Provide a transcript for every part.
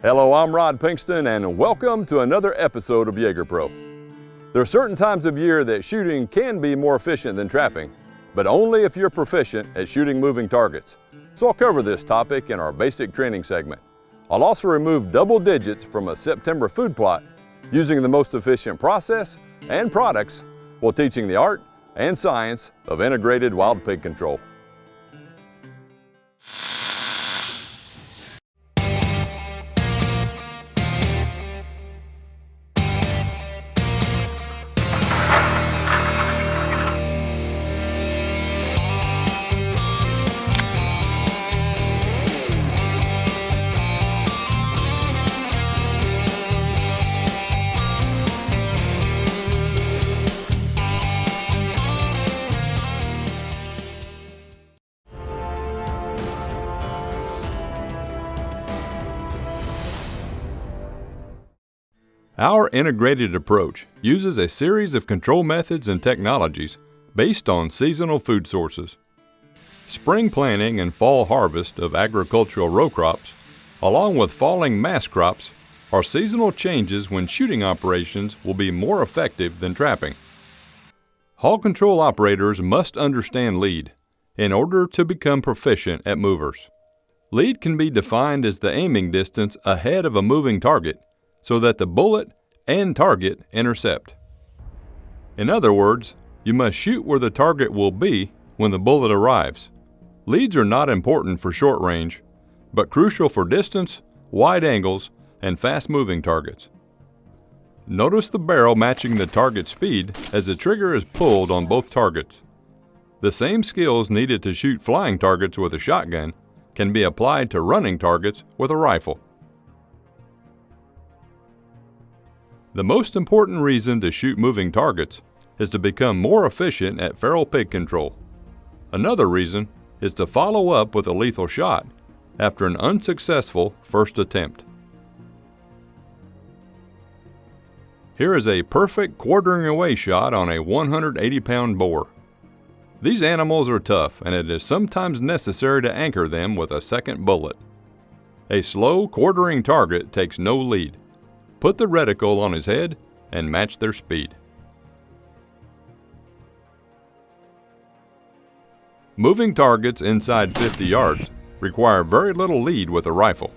Hello, I'm Rod Pinkston and welcome to another episode of JAGER PRO. There are certain times of year that shooting can be more efficient than trapping, but only if you're proficient at shooting moving targets. So I'll cover this topic in our basic training segment. I'll also remove double digits from a September food plot using the most efficient process and products while teaching the art and science of integrated wild pig control. Our integrated approach uses a series of control methods and technologies based on seasonal food sources. Spring planting and fall harvest of agricultural row crops, along with falling mass crops, are seasonal changes when shooting operations will be more effective than trapping. Hog control operators must understand lead in order to become proficient at movers. Lead can be defined as the aiming distance ahead of a moving target, so that the bullet and target intercept. In other words, you must shoot where the target will be when the bullet arrives. Leads are not important for short range, but crucial for distance, wide angles, and fast-moving targets. Notice the barrel matching the target speed as the trigger is pulled on both targets. The same skills needed to shoot flying targets with a shotgun can be applied to running targets with a rifle. The most important reason to shoot moving targets is to become more efficient at feral pig control. Another reason is to follow up with a lethal shot after an unsuccessful first attempt. Here is a perfect quartering away shot on a 180-pound boar. These animals are tough, and it is sometimes necessary to anchor them with a second bullet. A slow quartering target takes no lead. Put the reticle on his head and match their speed. Moving targets inside 50 yards require very little lead with a rifle.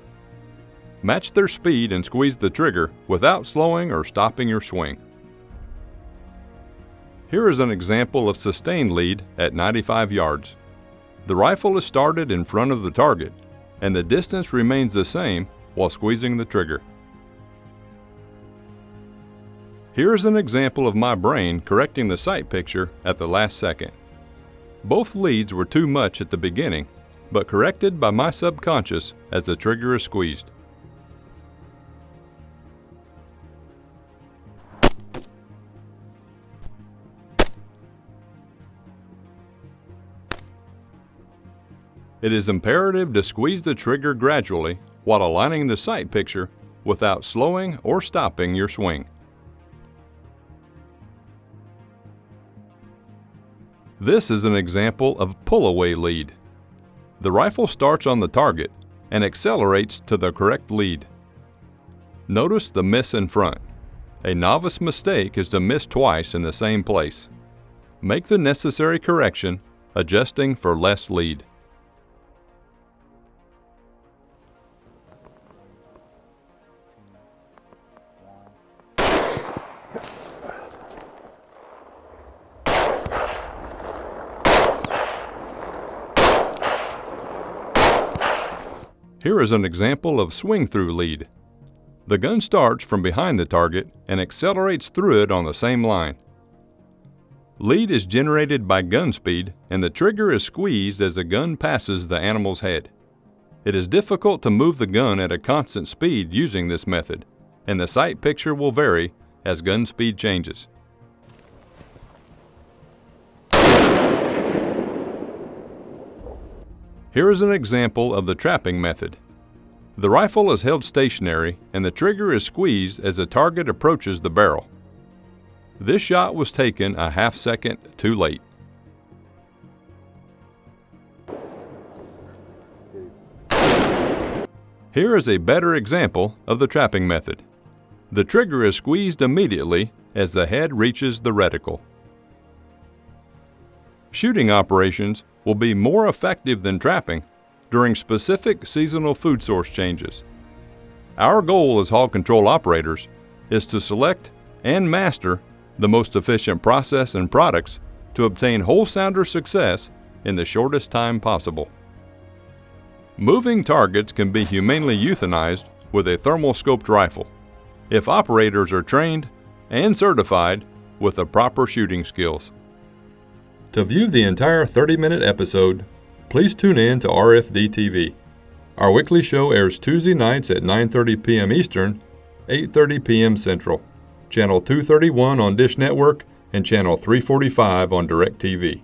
Match their speed and squeeze the trigger without slowing or stopping your swing. Here is an example of sustained lead at 95 yards. The rifle is started in front of the target, and the distance remains the same while squeezing the trigger. Here is an example of my brain correcting the sight picture at the last second. Both leads were too much at the beginning, but corrected by my subconscious as the trigger is squeezed. It is imperative to squeeze the trigger gradually while aligning the sight picture without slowing or stopping your swing. This is an example of pull-away lead. The rifle starts on the target and accelerates to the correct lead. Notice the miss in front. A novice mistake is to miss twice in the same place. Make the necessary correction, adjusting for less lead. Here is an example of swing-through lead. The gun starts from behind the target and accelerates through it on the same line. Lead is generated by gun speed, and the trigger is squeezed as the gun passes the animal's head. It is difficult to move the gun at a constant speed using this method, and the sight picture will vary as gun speed changes. Here is an example of the trapping method. The rifle is held stationary and the trigger is squeezed as the target approaches the barrel. This shot was taken a half second too late. Here is a better example of the trapping method. The trigger is squeezed immediately as the head reaches the reticle. Shooting operations will be more effective than trapping during specific seasonal food source changes. Our goal as hog control operators is to select and master the most efficient process and products to obtain whole sounder success in the shortest time possible. Moving targets can be humanely euthanized with a thermal scoped rifle if operators are trained and certified with the proper shooting skills. To view the entire 30-minute episode, please tune in to RFD-TV. Our weekly show airs Tuesday nights at 9:30 p.m. Eastern, 8:30 p.m. Central, Channel 231 on Dish Network and Channel 345 on DirecTV.